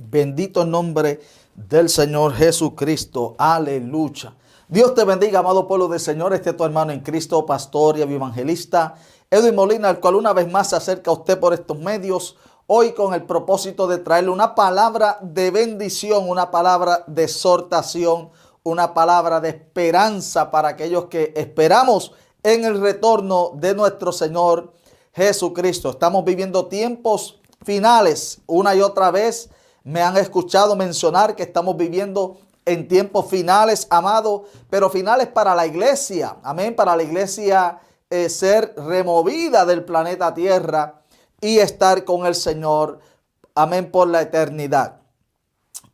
Bendito el nombre del Señor Jesucristo. Aleluya. Dios te bendiga, amado pueblo del Señor. Este es tu hermano en Cristo, pastor y evangelista Edwin Molina, el cual una vez más se acerca a usted por estos medios, hoy con el propósito de traerle una palabra de bendición, una palabra de exhortación, una palabra de esperanza para aquellos que esperamos en el retorno de nuestro Señor Jesucristo. Estamos viviendo tiempos finales. Una y otra vez me han escuchado mencionar que estamos viviendo en tiempos finales, amado, pero finales para la iglesia. Amén, para la iglesia ser removida del planeta Tierra y estar con el Señor. Amén, por la eternidad.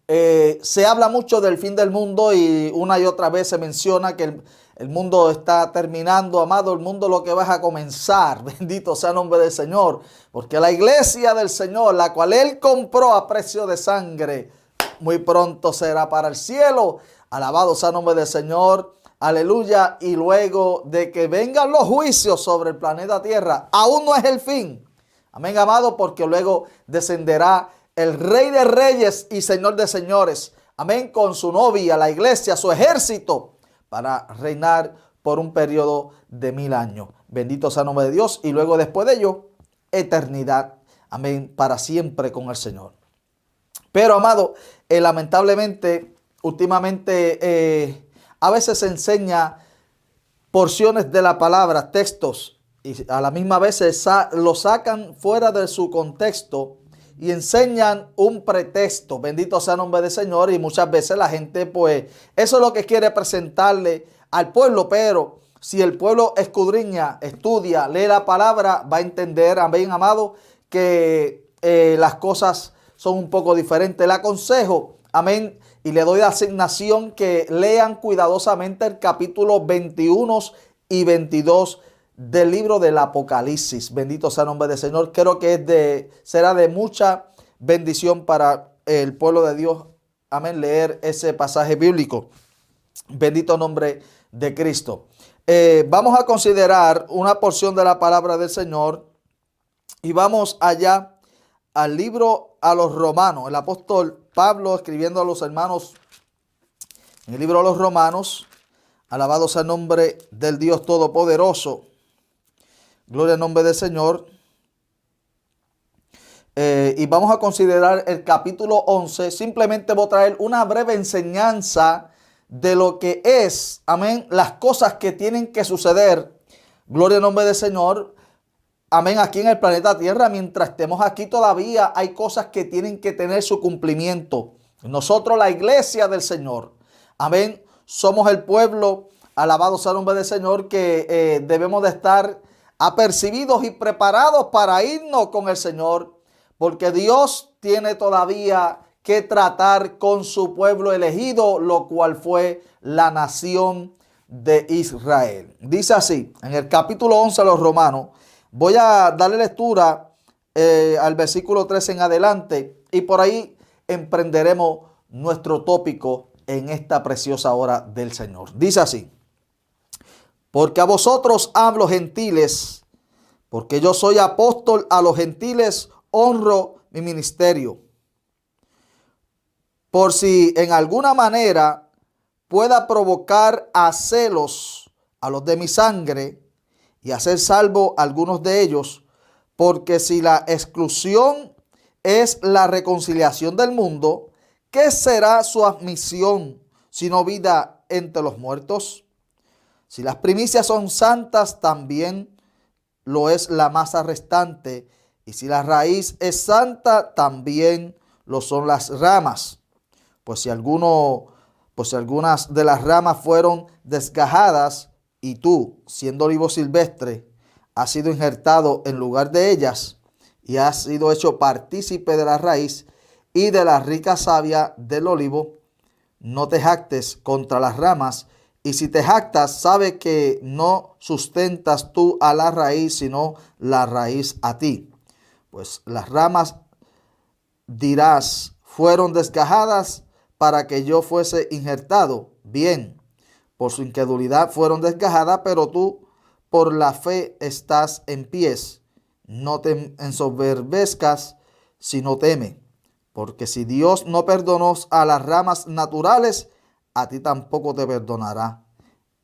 Se habla mucho del fin del mundo y una y otra vez se menciona que el mundo está terminando, amado. El mundo lo que va a comenzar. Bendito sea el nombre del Señor. Porque la iglesia del Señor, la cual Él compró a precio de sangre, muy pronto será para el cielo. Alabado sea el nombre del Señor. Aleluya. Y luego de que vengan los juicios sobre el planeta Tierra, aún no es el fin. Amén, amado, porque luego descenderá el Rey de Reyes y Señor de Señores. Amén, con su novia, la iglesia, su ejército, para reinar por un periodo de 1000 años. Bendito sea el nombre de Dios. Y luego después de ello, eternidad. Amén, para siempre con el Señor. Pero, amado, lamentablemente, últimamente, a veces se enseña porciones de la palabra, textos, y a la misma vez lo sacan fuera de su contexto y enseñan un pretexto. Bendito sea el nombre del Señor. Y muchas veces la gente, pues, eso es lo que quiere presentarle al pueblo. Pero si el pueblo escudriña, estudia, lee la palabra, va a entender, amén, amado, que las cosas son un poco diferentes. Le aconsejo, amén, y le doy la asignación que lean cuidadosamente el capítulo 21 y 22 del libro del Apocalipsis. Bendito sea el nombre del Señor. Creo que será de mucha bendición para el pueblo de Dios. Amén. Leer ese pasaje bíblico. Bendito nombre de Cristo. Vamos a considerar una porción de la palabra del Señor. Y vamos allá al libro a los Romanos. El apóstol Pablo escribiendo a los hermanos en el libro a los Romanos. Alabado sea el nombre del Dios Todopoderoso. Gloria al nombre del Señor. Y vamos a considerar el capítulo 11. Simplemente voy a traer una breve enseñanza de lo que es, amén, las cosas que tienen que suceder. Gloria al nombre del Señor. Amén, aquí en el planeta Tierra, mientras estemos aquí todavía hay cosas que tienen que tener su cumplimiento. Nosotros, la iglesia del Señor, amén, somos el pueblo, alabado sea el nombre del Señor, que debemos de estar apercibidos y preparados para irnos con el Señor, porque Dios tiene todavía que tratar con su pueblo elegido, lo cual fue la nación de Israel. Dice así, en el capítulo 11 de los Romanos, voy a darle lectura al versículo 13 en adelante y por ahí emprenderemos nuestro tópico en esta preciosa hora del Señor. Dice así: porque a vosotros hablo, gentiles, porque yo soy apóstol a los gentiles, honro mi ministerio. Por si en alguna manera pueda provocar a celos a los de mi sangre y hacer salvo a algunos de ellos, porque si la exclusión es la reconciliación del mundo, ¿qué será su admisión sino vida entre los muertos? Si las primicias son santas, también lo es la masa restante. Y si la raíz es santa, también lo son las ramas. Pues si algunas de las ramas fueron desgajadas, y tú, siendo olivo silvestre, has sido injertado en lugar de ellas, y has sido hecho partícipe de la raíz y de la rica savia del olivo, no te jactes contra las ramas. Y si te jactas, sabe que no sustentas tú a la raíz, sino la raíz a ti. Pues las ramas, dirás, fueron desgajadas para que yo fuese injertado. Bien, por su incredulidad fueron desgajadas, pero tú por la fe estás en pies. No te ensoberbezcas, sino teme. Porque si Dios no perdonó a las ramas naturales, a ti tampoco te perdonará.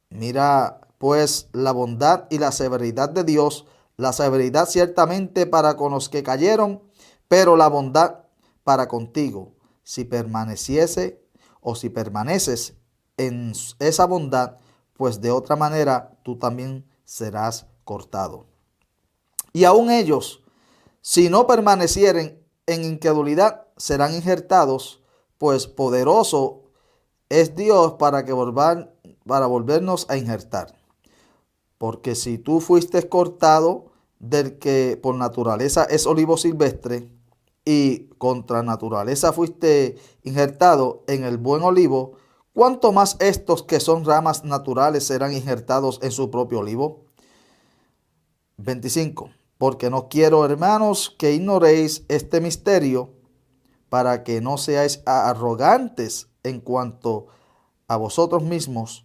Mira pues la bondad y la severidad de Dios, la severidad ciertamente para con los que cayeron, pero la bondad para contigo, si permaneciese o si permaneces en esa bondad, pues de otra manera tú también serás cortado. Y aun ellos, si no permanecieren en incredulidad, serán injertados, pues poderoso es Dios para volvernos a injertar. Porque si tú fuiste cortado del que por naturaleza es olivo silvestre, y contra naturaleza fuiste injertado en el buen olivo, ¿cuánto más estos que son ramas naturales serán injertados en su propio olivo? 25. Porque no quiero, hermanos, que ignoréis este misterio, para que no seáis arrogantes en cuanto a vosotros mismos,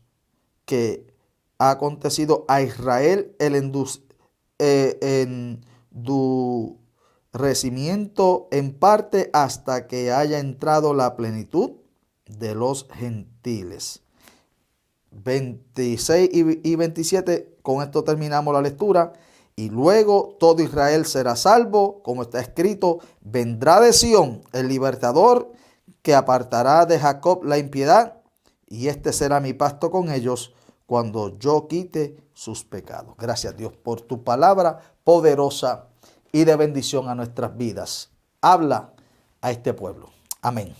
que ha acontecido a Israel el endurecimiento en parte hasta que haya entrado la plenitud de los gentiles. 26 y 27, con esto terminamos la lectura. Y luego todo Israel será salvo, como está escrito: vendrá de Sión el libertador, que apartará de Jacob la impiedad, y este será mi pacto con ellos cuando yo quite sus pecados. Gracias, Dios, por tu palabra poderosa y de bendición a nuestras vidas. Habla a este pueblo. Amén.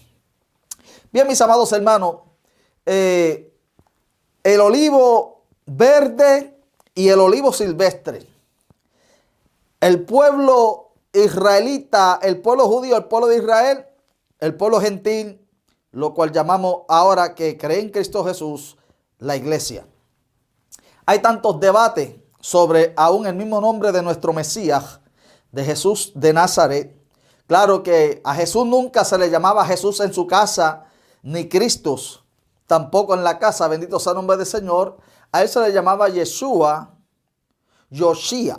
Bien, mis amados hermanos, el olivo verde y el olivo silvestre. El pueblo israelita, el pueblo judío, el pueblo de Israel, el pueblo gentil, lo cual llamamos ahora que cree en Cristo Jesús, la iglesia. Hay tantos debates sobre aún el mismo nombre de nuestro Mesías, de Jesús de Nazaret. Claro que a Jesús nunca se le llamaba Jesús en su casa, ni Cristo tampoco en la casa, bendito sea el nombre del Señor. A él se le llamaba Yeshua, Yoshia,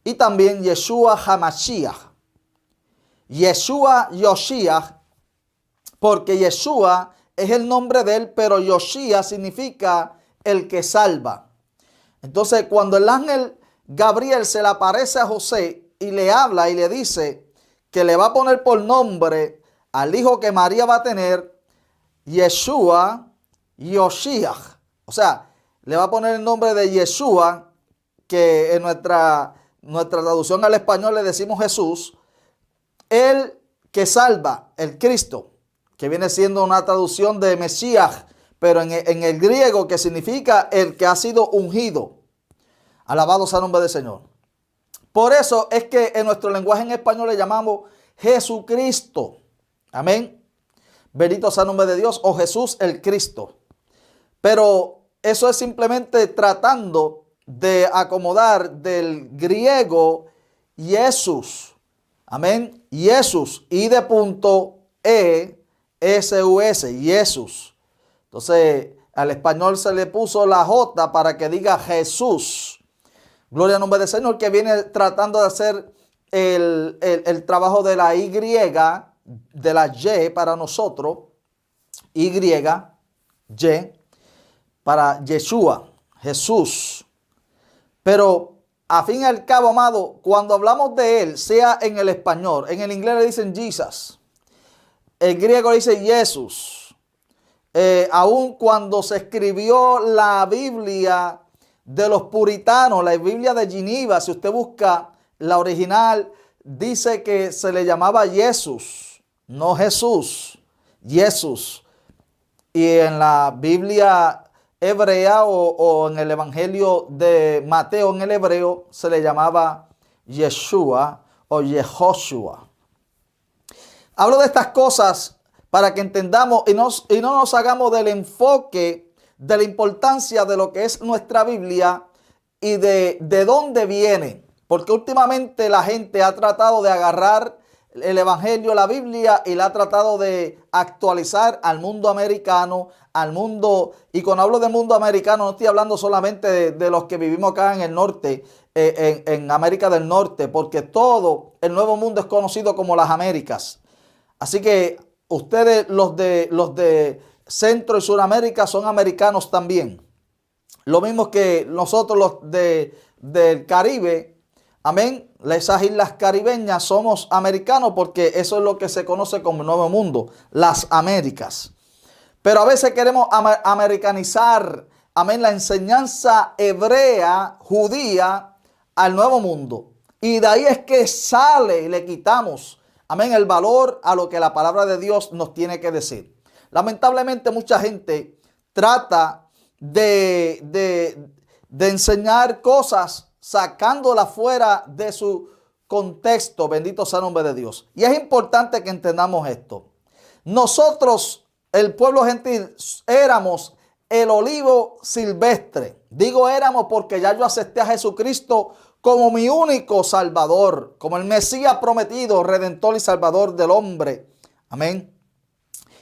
y también Yeshua Hamashiach. Yeshua Yoshia, porque Yeshua es el nombre de él, pero Yoshia significa el que salva. Entonces, cuando el ángel Gabriel se le aparece a José y le habla y le dice que le va a poner por nombre al hijo que María va a tener, Yeshua Yoshiach. O sea, le va a poner el nombre de Yeshua, que en nuestra traducción al español le decimos Jesús, el que salva, el Cristo, que viene siendo una traducción de Mesías, pero en el griego, que significa el que ha sido ungido. Alabado sea el nombre del Señor. Por eso es que en nuestro lenguaje en español le llamamos Jesucristo. Amén. Bendito sea el nombre de Dios, o Jesús el Cristo. Pero eso es simplemente tratando de acomodar del griego Jesús. Amén. Jesús. Y de punto E-S-U-S. Jesús. Entonces, al español se le puso la J para que diga Jesús. Gloria al nombre del Señor, que viene tratando de hacer el trabajo de la Y, de la Y para nosotros. Y, para Yeshua, Jesús. Pero a fin y al cabo, amado, cuando hablamos de él, sea en el español, en el inglés le dicen Jesus, el griego le dice Jesús. Aun cuando se escribió la Biblia de los puritanos, la Biblia de Ginebra, si usted busca la original, dice que se le llamaba Jesús, no Jesús, Jesús. Y en la Biblia hebrea o en el Evangelio de Mateo en el hebreo se le llamaba Yeshua o Yehoshua. Hablo de estas cosas para que entendamos y no nos hagamos del enfoque de la importancia de lo que es nuestra Biblia y de dónde viene. Porque últimamente la gente ha tratado de agarrar el Evangelio, la Biblia, y la ha tratado de actualizar al mundo americano, al mundo, y cuando hablo de mundo americano no estoy hablando solamente de los que vivimos acá en el norte, en América del Norte, porque todo el Nuevo Mundo es conocido como las Américas. Así que ustedes, los de Centro y Sudamérica, son americanos también. Lo mismo que nosotros los del Caribe, amén, esas islas caribeñas somos americanos porque eso es lo que se conoce como el Nuevo Mundo, las Américas. Pero a veces queremos americanizar, amén, la enseñanza hebrea, judía, al Nuevo Mundo. Y de ahí es que sale y le quitamos, amén, el valor a lo que la palabra de Dios nos tiene que decir. Lamentablemente mucha gente trata de enseñar cosas sacándolas fuera de su contexto. Bendito sea el nombre de Dios. Y es importante que entendamos esto. Nosotros, el pueblo gentil, éramos el olivo silvestre. Digo éramos porque ya yo acepté a Jesucristo como mi único Salvador, como el Mesías prometido, Redentor y Salvador del hombre. Amén.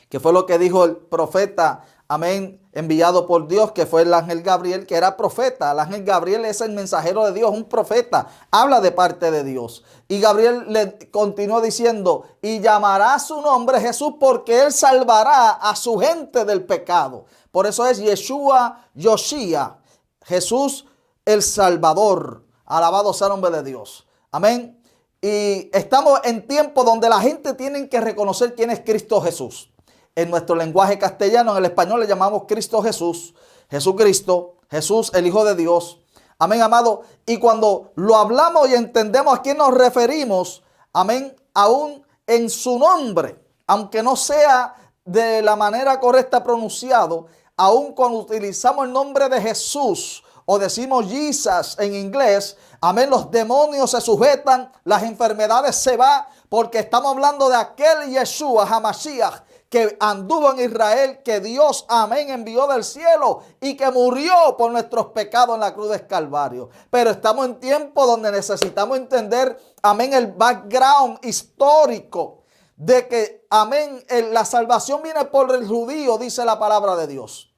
Que fue lo que dijo el profeta, amén, enviado por Dios, que fue el ángel Gabriel, que era profeta. El ángel Gabriel es el mensajero de Dios, un profeta, habla de parte de Dios. Y Gabriel le continuó diciendo, y llamará su nombre Jesús, porque él salvará a su gente del pecado. Por eso es Yeshua Yoshia, Jesús el Salvador. Alabado sea el nombre de Dios. Amén. Y estamos en tiempos donde la gente tiene que reconocer quién es Cristo Jesús. En nuestro lenguaje castellano, en el español le llamamos Cristo Jesús, Jesucristo, Jesús el Hijo de Dios. Amén, amado. Y cuando lo hablamos y entendemos a quién nos referimos, amén, aún en su nombre, aunque no sea de la manera correcta pronunciado, aún cuando utilizamos el nombre de Jesús o decimos Jesus en inglés, amén, los demonios se sujetan, las enfermedades se van, porque estamos hablando de aquel Yeshua, Hamashiach, que anduvo en Israel, que Dios, amén, envió del cielo y que murió por nuestros pecados en la cruz del Calvario. Pero estamos en tiempo donde necesitamos entender, amén, el background histórico de que, amén, la salvación viene por el judío, dice la palabra de Dios.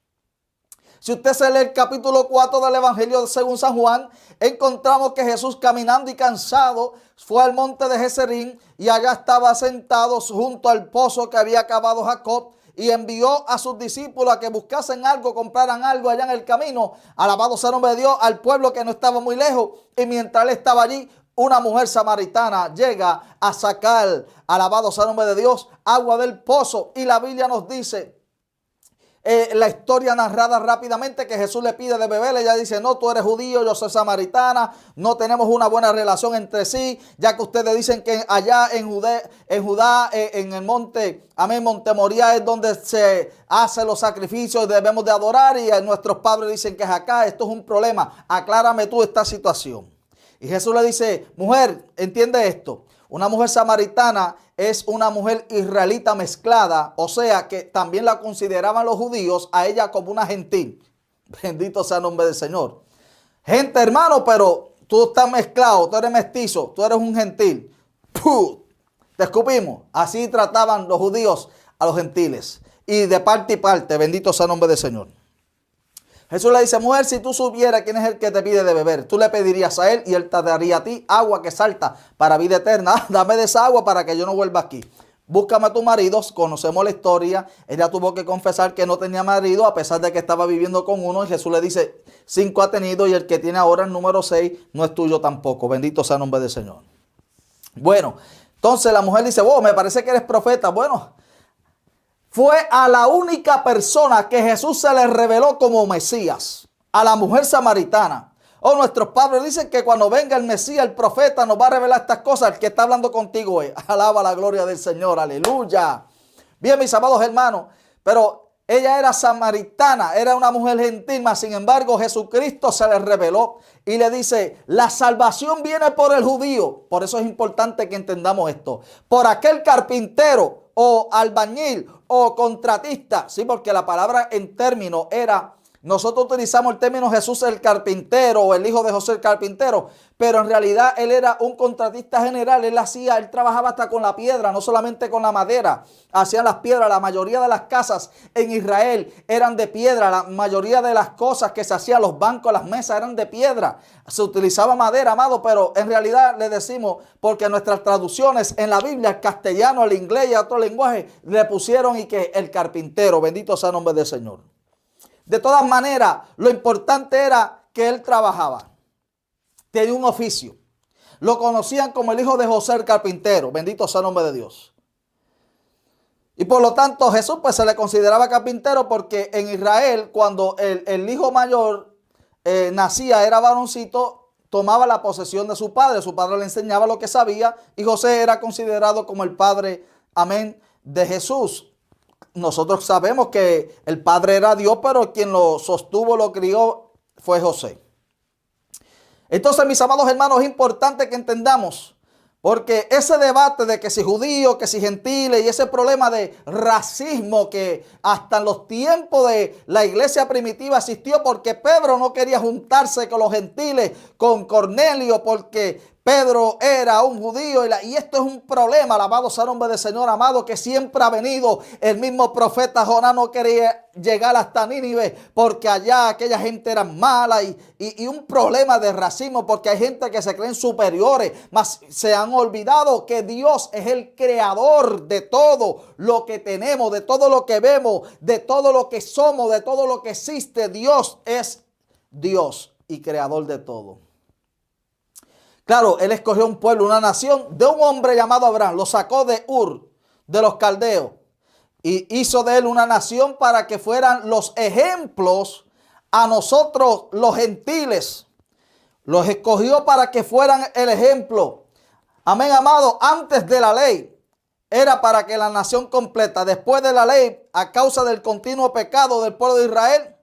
Si usted se lee el capítulo 4 del Evangelio según San Juan, encontramos que Jesús, caminando y cansado, fue al monte de Geserín y allá estaba sentado junto al pozo que había cavado Jacob, y envió a sus discípulos a que buscasen algo, compraran algo allá en el camino. Alabado sea el nombre de Dios, al pueblo que no estaba muy lejos. Y mientras él estaba allí, una mujer samaritana llega a sacar, alabado sea el nombre de Dios, agua del pozo. Y la Biblia nos dice, la historia narrada rápidamente, que Jesús le pide de beber. Ella dice, no, tú eres judío, yo soy samaritana, no tenemos una buena relación entre sí, ya que ustedes dicen que allá en Judá, en el monte, amén, Monte Moría es donde se hacen los sacrificios, debemos de adorar, y nuestros padres dicen que es acá. Esto es un problema, aclárame tú esta situación. Y Jesús le dice, mujer, entiende esto. Una mujer samaritana es una mujer israelita mezclada, o sea que también la consideraban los judíos a ella como una gentil. Bendito sea el nombre del Señor. Gente, hermano, pero tú estás mezclado, tú eres mestizo, tú eres un gentil. ¡Puh! Te escupimos. Así trataban los judíos a los gentiles. Y de parte y parte, bendito sea el nombre del Señor. Jesús le dice, mujer, si tú supieras quién es el que te pide de beber, tú le pedirías a él y él te daría a ti agua que salta para vida eterna. Dame de esa agua para que yo no vuelva aquí. Búscame a tu marido. Conocemos la historia. Ella tuvo que confesar que no tenía marido a pesar de que estaba viviendo con uno. Y Jesús le dice, 5 ha tenido y el que tiene ahora el número 6 no es tuyo tampoco. Bendito sea el nombre del Señor. Bueno, entonces la mujer dice, me parece que eres profeta. Bueno, fue a la única persona que Jesús se le reveló como Mesías, a la mujer samaritana. Nuestros padres dicen que cuando venga el Mesías, el profeta, nos va a revelar estas cosas. El que está hablando contigo es, alaba la gloria del Señor, aleluya. Bien, mis amados hermanos, pero ella era samaritana, era una mujer gentil, mas sin embargo Jesucristo se le reveló y le dice, la salvación viene por el judío. Por eso es importante que entendamos esto. Por aquel carpintero o albañil o contratista, sí, porque la palabra en término era nosotros utilizamos el término Jesús el carpintero o el hijo de José el carpintero, pero en realidad él era un contratista general. Él trabajaba hasta con la piedra, no solamente con la madera. Hacían las piedras. La mayoría de las casas en Israel eran de piedra. La mayoría de las cosas que se hacían, los bancos, las mesas, eran de piedra. Se utilizaba madera, amado, pero en realidad le decimos, porque nuestras traducciones en la Biblia, el castellano, el inglés y otro lenguaje, le pusieron y que el carpintero. Bendito sea el nombre del Señor. De todas maneras, lo importante era que él trabajaba. Tenía un oficio. Lo conocían como el hijo de José el carpintero. Bendito sea el nombre de Dios. Y por lo tanto, Jesús pues se le consideraba carpintero porque en Israel, cuando el hijo mayor nacía, era varoncito, tomaba la posesión de su padre. Su padre le enseñaba lo que sabía y José era considerado como el padre, amén, de Jesús. Nosotros sabemos que el padre era Dios, pero quien lo sostuvo, lo crió, fue José. Entonces, mis amados hermanos, es importante que entendamos, porque ese debate de que si judíos, que si gentiles y ese problema de racismo que hasta en los tiempos de la iglesia primitiva existió, porque Pedro no quería juntarse con los gentiles, con Cornelio, porque Pedro era un judío y esto es un problema, alabado sea el nombre del Señor, amado, que siempre ha venido. El mismo profeta Jonás no quería llegar hasta Nínive porque allá aquella gente era mala y un problema de racismo porque hay gente que se creen superiores, mas se han olvidado que Dios es el creador de todo lo que tenemos, de todo lo que vemos, de todo lo que somos, de todo lo que existe. Dios es Dios y creador de todo. Claro, él escogió un pueblo, una nación de un hombre llamado Abraham. Lo sacó de Ur, de los caldeos, y hizo de él una nación para que fueran los ejemplos a nosotros los gentiles. Los escogió para que fueran el ejemplo. Amén, amado. Antes de la ley era para que la nación completa. Después de la ley, a causa del continuo pecado del pueblo de Israel,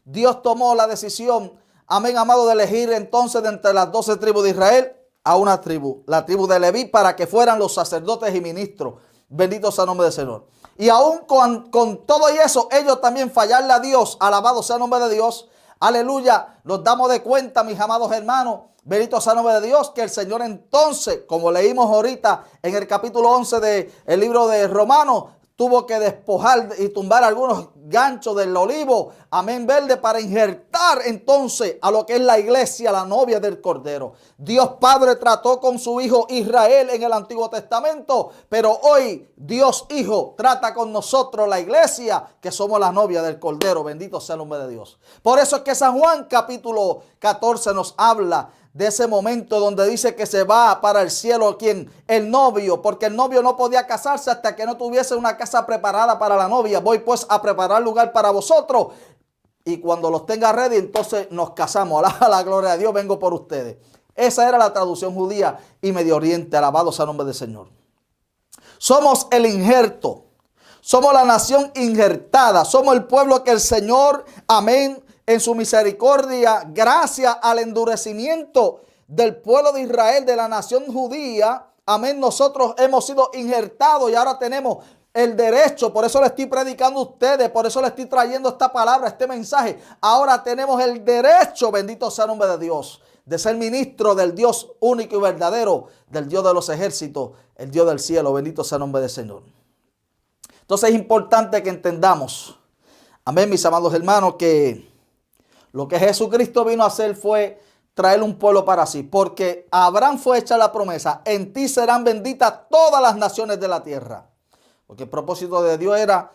Dios tomó la decisión, amén, amado, de elegir entonces de entre las 12 tribus de Israel a una tribu, la tribu de Leví, para que fueran los sacerdotes y ministros. Bendito sea el nombre del Señor. Y aún con todo y eso, ellos también fallarle a Dios. Alabado sea el nombre de Dios. Aleluya. Nos damos de cuenta, mis amados hermanos. Bendito sea el nombre de Dios, que el Señor entonces, como leímos ahorita en el capítulo 11 del libro de Romanos, tuvo que despojar y tumbar algunos ganchos del olivo, amén, verde, para injertar entonces a lo que es la iglesia, la novia del Cordero. Dios Padre trató con su Hijo Israel en el Antiguo Testamento, pero hoy Dios Hijo trata con nosotros, la iglesia, que somos la novia del Cordero. Bendito sea el nombre de Dios. Por eso es que San Juan capítulo 14 nos habla de ese momento donde dice que se va para el cielo, ¿quién? El novio, porque el novio no podía casarse hasta que no tuviese una casa preparada para la novia. Voy pues a preparar lugar para vosotros, y cuando los tenga ready, entonces nos casamos. A la gloria de Dios, vengo por ustedes. Esa era la traducción judía y Medio Oriente. Alabado sea el nombre del Señor. Somos el injerto, somos la nación injertada, somos el pueblo que el Señor, amén, en su misericordia, gracias al endurecimiento del pueblo de Israel, de la nación judía, amén, nosotros hemos sido injertados y ahora tenemos el derecho. Por eso le estoy predicando a ustedes, por eso le estoy trayendo esta palabra, este mensaje. Ahora tenemos el derecho, bendito sea el nombre de Dios, de ser ministro del Dios único y verdadero, del Dios de los ejércitos, el Dios del cielo. Bendito sea el nombre del Señor. Entonces es importante que entendamos, amén, mis amados hermanos, que lo que Jesucristo vino a hacer fue traer un pueblo para sí, porque a Abraham fue hecha la promesa: en ti serán benditas todas las naciones de la tierra. Porque el propósito de Dios era,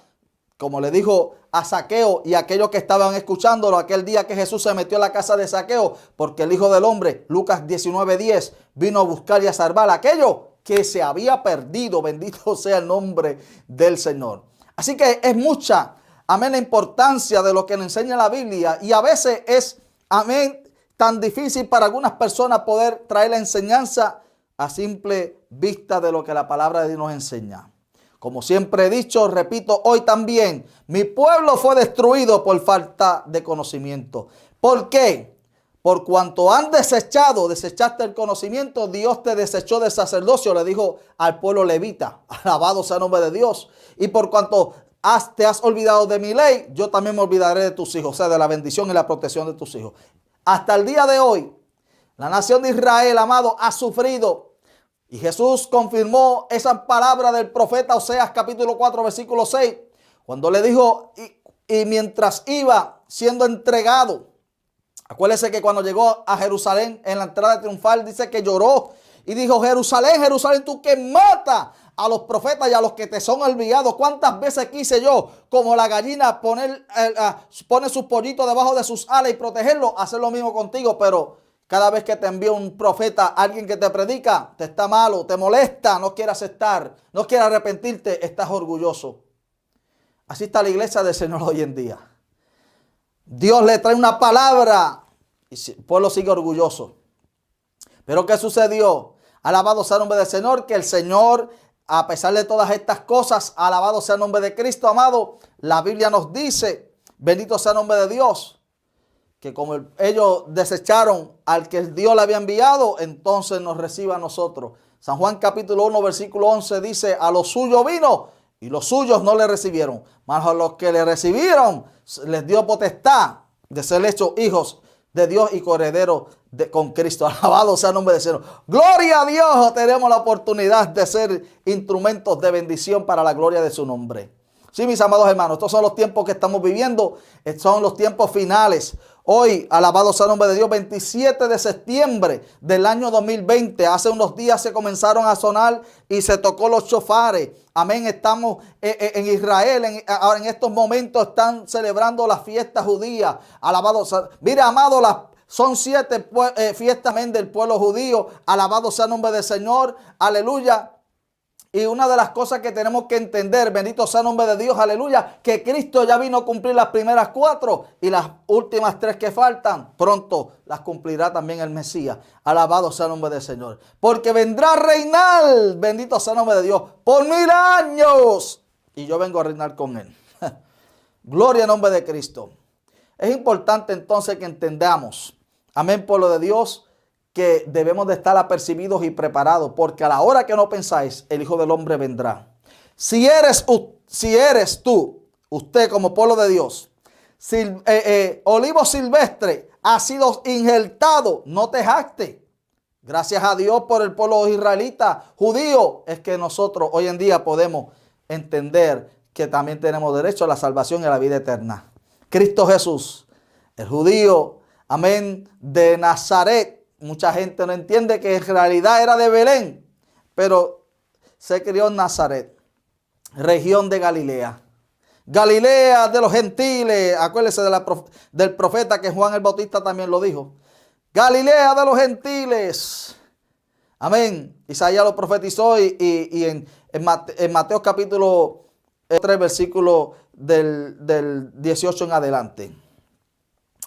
como le dijo a Zaqueo y a aquellos que estaban escuchándolo aquel día que Jesús se metió a la casa de Zaqueo, porque el Hijo del Hombre, Lucas 19:10, vino a buscar y a salvar a aquello que se había perdido. Bendito sea el nombre del Señor. Así que es mucha, amén, la importancia de lo que nos enseña la Biblia, y a veces es, amén, tan difícil para algunas personas poder traer la enseñanza a simple vista de lo que la palabra de Dios nos enseña. Como siempre he dicho, repito hoy también, mi pueblo fue destruido por falta de conocimiento. ¿Por qué? Por cuanto han desechaste el conocimiento, Dios te desechó del sacerdocio, le dijo al pueblo levita. Alabado sea el nombre de Dios. Y por cuanto te has olvidado de mi ley, yo también me olvidaré de tus hijos, o sea, de la bendición y la protección de tus hijos. Hasta el día de hoy, la nación de Israel, amado, ha sufrido. Y Jesús confirmó esa palabra del profeta Oseas capítulo 4 versículo 6, cuando le dijo, y mientras iba siendo entregado, acuérdese que cuando llegó a Jerusalén en la entrada triunfal, dice que lloró y dijo, Jerusalén, Jerusalén, tú que matas a los profetas y a los que te son enviados. ¿Cuántas veces quise yo, como la gallina, pone sus pollitos debajo de sus alas y protegerlos? Hacer lo mismo contigo, pero cada vez que te envía un profeta, alguien que te predica, te está malo, te molesta, no quiere aceptar, no quiere arrepentirte, estás orgulloso. Así está la iglesia del Señor hoy en día. Dios le trae una palabra y el pueblo sigue orgulloso. Pero ¿qué sucedió? Alabado sea el nombre del Señor, que el Señor, a pesar de todas estas cosas, alabado sea el nombre de Cristo, amado, la Biblia nos dice, bendito sea el nombre de Dios, que como ellos desecharon al que Dios le había enviado, entonces nos reciba a nosotros. San Juan capítulo 1 versículo 11 dice, a los suyos vino y los suyos no le recibieron, mas a los que le recibieron les dio potestad de ser hechos hijos de Dios y coherederos con Cristo. Alabado sea el nombre del Señor. Gloria a Dios, tenemos la oportunidad de ser instrumentos de bendición para la gloria de su nombre. Sí, mis amados hermanos, estos son los tiempos que estamos viviendo, son los tiempos finales. Hoy, alabado sea el nombre de Dios, 27 de septiembre del año 2020, hace unos días se comenzaron a sonar y se tocó los chofares. Amén, estamos en Israel, ahora en estos momentos están celebrando la fiesta judía. Alabado sea, mire, amado, son 7 fiestas del pueblo judío. Alabado sea el nombre del Señor, aleluya. Y una de las cosas que tenemos que entender, bendito sea el nombre de Dios, aleluya, que Cristo ya vino a cumplir las primeras 4 y las últimas 3 que faltan, pronto las cumplirá también el Mesías. Alabado sea el nombre del Señor. Porque vendrá a reinar, bendito sea el nombre de Dios, por 1000 años. Y yo vengo a reinar con Él. Gloria al nombre de Cristo. Es importante entonces que entendamos, amén, pueblo de Dios, que debemos de estar apercibidos y preparados, porque a la hora que no pensáis, el Hijo del Hombre vendrá. Si eres tú, usted como pueblo de Dios, olivo silvestre ha sido injertado, no te jactes. Gracias a Dios por el pueblo israelita, judío, es que nosotros hoy en día podemos entender que también tenemos derecho a la salvación y a la vida eterna. Cristo Jesús, el judío, amén, de Nazaret. Mucha gente no entiende que en realidad era de Belén, pero se crió en Nazaret, región de Galilea. Galilea de los gentiles, acuérdese del profeta que Juan el Bautista también lo dijo. Galilea de los gentiles. Amén. Isaías lo profetizó y en Mateo capítulo 3, versículo del 18 en adelante.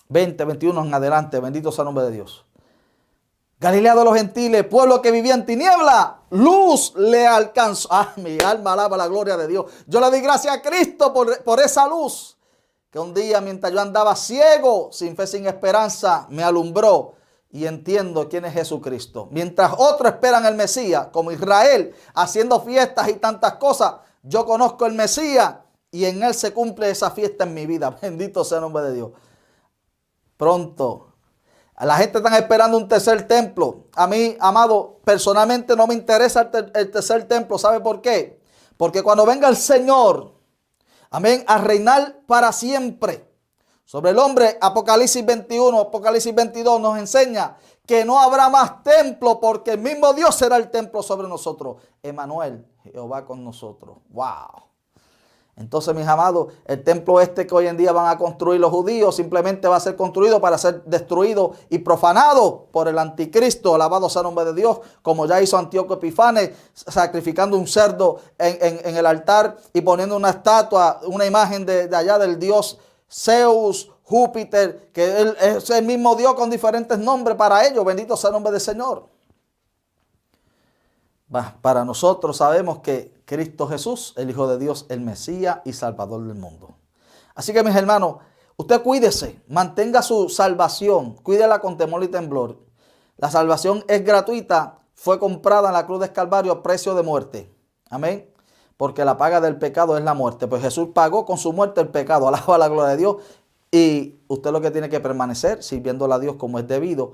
20, 21 en adelante. Bendito sea el nombre de Dios. Galilea de los gentiles, pueblo que vivía en tiniebla, luz le alcanzó. Ah, mi alma alaba la gloria de Dios. Yo le doy gracias a Cristo por esa luz, que un día mientras yo andaba ciego, sin fe, sin esperanza, me alumbró y entiendo quién es Jesucristo. Mientras otros esperan el Mesías, como Israel, haciendo fiestas y tantas cosas, yo conozco el Mesías y en Él se cumple esa fiesta en mi vida. Bendito sea el nombre de Dios. Pronto. La gente está esperando un tercer templo. A mí, amado, personalmente no me interesa el tercer templo. ¿Sabe por qué? Porque cuando venga el Señor, amén, a reinar para siempre sobre el hombre, Apocalipsis 21, Apocalipsis 22 nos enseña que no habrá más templo porque el mismo Dios será el templo sobre nosotros. Emmanuel, Jehová con nosotros. ¡Wow! Entonces, mis amados, el templo que hoy en día van a construir los judíos simplemente va a ser construido para ser destruido y profanado por el anticristo. Alabado sea el nombre de Dios, como ya hizo Antíoco Epifanes, sacrificando un cerdo en el altar y poniendo una estatua, una imagen de allá del dios Zeus, Júpiter, que él es el mismo Dios con diferentes nombres para ellos. Bendito sea el nombre del Señor. Para nosotros sabemos que Cristo Jesús, el Hijo de Dios, el Mesías y Salvador del mundo. Así que, mis hermanos, usted cuídese, mantenga su salvación, cuídela con temor y temblor. La salvación es gratuita, fue comprada en la cruz del Calvario a precio de muerte. Amén. porque la paga del pecado es la muerte. Pues Jesús pagó con su muerte el pecado. Alaba la gloria de Dios. Y usted lo que tiene que permanecer sirviéndole a Dios como es debido.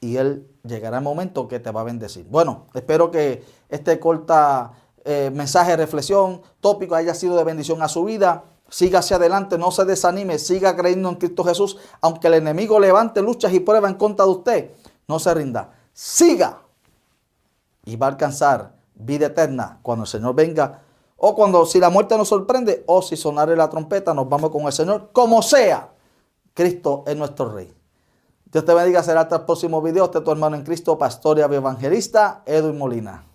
Y Él llegará el momento que te va a bendecir. Bueno, espero que este corta mensaje, reflexión, tópico haya sido de bendición a su vida. Siga hacia adelante, no se desanime, siga creyendo en Cristo Jesús. Aunque el enemigo levante luchas y pruebas en contra de usted, no se rinda. Siga y va a alcanzar vida eterna cuando el Señor venga. O cuando, si la muerte nos sorprende, o si sonare la trompeta, nos vamos con el Señor. Como sea, Cristo es nuestro Rey. Dios te bendiga, será hasta el próximo video. Este es tu hermano en Cristo, pastor y evangelista, Edwin Molina.